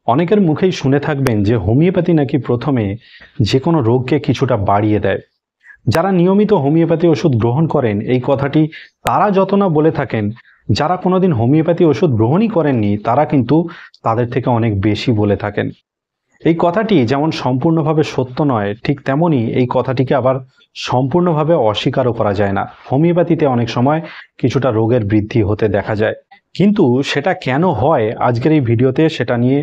অনেকের মুখেই শুনে থাকবেন যে হোমিওপ্যাথি নাকি প্রথমে যে কোনো রোগকে কিছুটা বাড়িয়ে দেয়। যারা নিয়মিত হোমিওপ্যাথি ওষুধ গ্রহণ করেন এই কথাটি তারা যত না বলে থাকেন, যারা কোনোদিন হোমিওপ্যাথি ওষুধ গ্রহণই করেননি তারা কিন্তু তাদের থেকে অনেক বেশি বলে থাকেন। এই কথাটি যেমন সম্পূর্ণভাবে সত্য নয়, ঠিক তেমনি এই কথাটিকে আবার সম্পূর্ণভাবে অস্বীকারও করা যায় না। হোমিওপ্যাথিতে অনেক সময় কিছুটা রোগের বৃদ্ধি হতে দেখা যায়, কিন্তু সেটা কেন হয় আজকের এই ভিডিওতে সেটা নিয়ে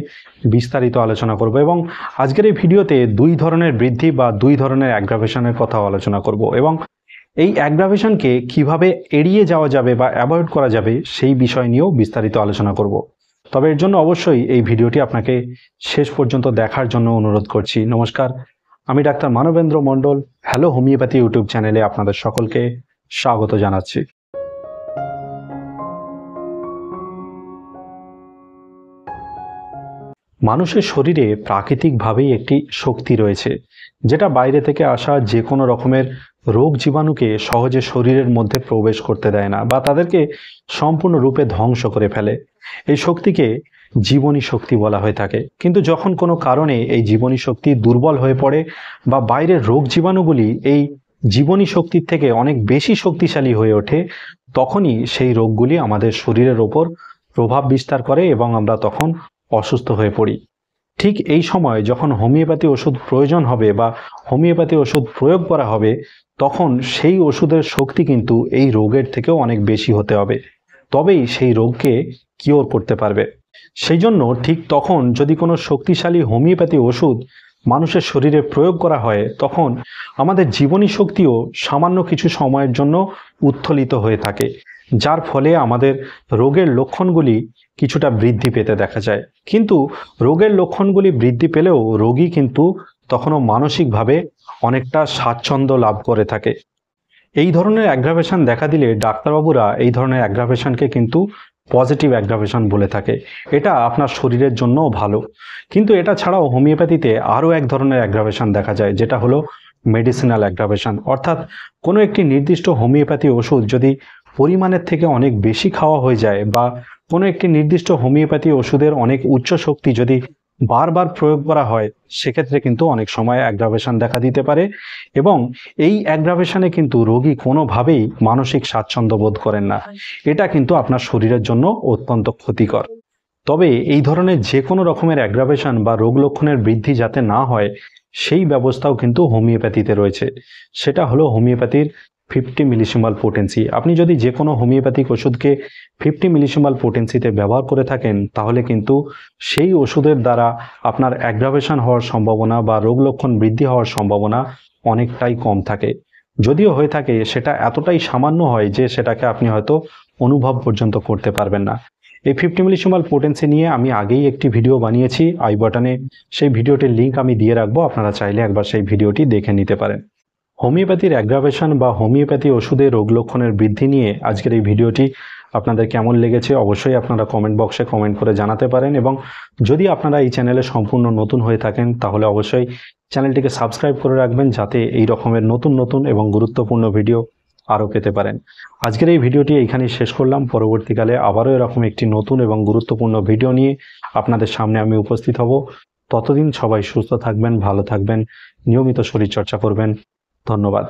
বিস্তারিত আলোচনা করব। এবং আজকের এই ভিডিওতে দুই ধরনের বৃদ্ধি বা দুই ধরনের অ্যাগ্রাভেশনের কথা আলোচনা করব, এবং এই অ্যাগ্রাভেশনকে কিভাবে এড়িয়ে যাওয়া যাবে বা অ্যাভয়েড করা যাবে সেই বিষয় নিয়েও বিস্তারিত আলোচনা করব। তবে এর জন্য অবশ্যই এই ভিডিওটি আপনাকে শেষ পর্যন্ত দেখার জন্য অনুরোধ করছি। নমস্কার, আমি ডাক্তার মানবেন্দ্র মণ্ডল। হ্যালো হোমিওপ্যাথি ইউটিউব চ্যানেলে আপনাদের সকলকে স্বাগত জানাচ্ছি। মানুষের শরীরে প্রাকৃতিকভাবেই একটি শক্তি রয়েছে, যেটা বাইরে থেকে আসা যে কোনো রকমের রোগ জীবাণুকে সহজে শরীরের মধ্যে প্রবেশ করতে দেয় না বা তাদেরকে সম্পূর্ণরূপে ধ্বংস করে ফেলে। এই শক্তিকে জীবনী শক্তি বলা হয়ে থাকে। কিন্তু যখন কোনো কারণে এই জীবনী শক্তি দুর্বল হয়ে পড়ে বা বাইরের রোগ জীবাণুগুলি এই জীবনী শক্তির থেকে অনেক বেশি শক্তিশালী হয়ে ওঠে, তখনই সেই রোগগুলি আমাদের শরীরের ওপর প্রভাব বিস্তার করে এবং আমরা তখন অসুস্থ হয়ে পড়ি। ঠিক এই সময় যখন হোমিওপ্যাথি ওষুধ প্রয়োজন হবে বা হোমিওপ্যাথি ওষুধ প্রয়োগ করা হবে, তখন সেই ওষুধের শক্তি কিন্তু এই রোগের থেকেও অনেক বেশি হতে হবে, তবেই সেই রোগকে কিওর করতে পারবে। সেই জন্য ঠিক তখন যদি কোনো শক্তিশালী হোমিওপ্যাথি ওষুধ মানুষের শরীরে প্রয়োগ করা হয়, তখন আমাদের জীবনী শক্তিও সামান্য কিছু সময়ের জন্য উত্থলিত হয়ে থাকে, যার ফলে আমাদের রোগের লক্ষণগুলি কিছুটা বৃদ্ধি পেতে দেখা যায়। কিন্তু রোগের লক্ষণগুলি বৃদ্ধি পেলেও রোগী কিন্তু তখনও মানসিকভাবে অনেকটা স্বাচ্ছন্দ্য লাভ করে থাকে। এই ধরনের অ্যাগ্রাভেশন দেখা দিলে ডাক্তারবাবুরা এই ধরনের অ্যাগ্রাভেশনকে কিন্তু পজিটিভ অ্যাগ্রাভেশন বলে থাকে। এটা আপনার শরীরের জন্যও ভালো। কিন্তু এটা ছাড়াও হোমিওপ্যাথিতে আরও এক ধরনের অ্যাগ্রাভেশন দেখা যায়, যেটা হলো মেডিসিনাল অ্যাগ্রাভেশন। অর্থাৎ কোনো একটি নির্দিষ্ট হোমিওপ্যাথি ওষুধ যদি পরিমাণের থেকে অনেক বেশি খাওয়া হয়ে যায় বা কোনো একটি নির্দিষ্ট হোমিওপ্যাথি ওষুধের অনেক উচ্চ শক্তি যদি বারবার প্রয়োগ করা হয়, সেক্ষেত্রে কিন্তু অনেক সময় অ্যাগ্রাভেশন দেখা দিতে পারে এবং এই অ্যাগ্রাভেশনে কিন্তু রোগী কোনোভাবেই মানসিক স্বাচ্ছন্দ্য বোধ করেন না। এটা কিন্তু আপনার শরীরের জন্য অত্যন্ত ক্ষতিকর। তবে এই ধরনের যে কোনো রকমের অ্যাগ্রাভেশন বা রোগ লক্ষণের বৃদ্ধি যাতে না হয়, সেই ব্যবস্থাও কিন্তু হোমিওপ্যাথিতে রয়েছে। সেটা হলো হোমিওপ্যাথির 50 মিলিসিমাল পোটেন্সি। আপনি যদি যে কোনো হোমিওপ্যাথিক ওষুধকে 50 মিলিসিমাল পোটেন্সিতে ব্যবহার করে থাকেন, তাহলে কিন্তু সেই ওষুধের দ্বারা আপনার অ্যাগ্রাভেশন হওয়ার সম্ভাবনা বা রোগ লক্ষণ বৃদ্ধি হওয়ার সম্ভাবনা অনেকটাই কম থাকে। যদিও হয়ে থাকে, সেটা এতটাই সামান্য হয় যে সেটাকে আপনি হয়তো অনুভব পর্যন্ত করতে পারবেন না। এই 50 মিলিসিমাল পোটেন্সি নিয়ে আমি আগেই একটি ভিডিও বানিয়েছি, আই বাটনে সেই ভিডিওটির লিঙ্ক আমি দিয়ে রাখবো, আপনারা চাইলে একবার সেই ভিডিওটি দেখে নিতে পারেন। হোমিওপ্যাথির অ্যাগ্রাভেশন বা হোমিওপ্যাথি ওষুধে রোগ লক্ষণের বৃদ্ধি নিয়ে আজকের এই ভিডিওটি আপনাদের কেমন লেগেছে অবশ্যই আপনারা কমেন্ট বক্সে কমেন্ট করে জানাতে পারেন। এবং যদি আপনারা এই চ্যানেলে সম্পূর্ণ নতুন হয়ে থাকেন, তাহলে অবশ্যই চ্যানেলটিকে সাবস্ক্রাইব করে রাখবেন, যাতে এই রকমের নতুন নতুন এবং গুরুত্বপূর্ণ ভিডিও আরও পেতে পারেন। আজকের এই ভিডিওটি এইখানেই শেষ করলাম। পরবর্তীকালে আবারও এরকম একটি নতুন এবং গুরুত্বপূর্ণ ভিডিও নিয়ে আপনাদের সামনে আমি উপস্থিত হব। ততদিন সবাই সুস্থ থাকবেন, ভালো থাকবেন, নিয়মিত শরীরচর্চা করবেন। ধন্যবাদ।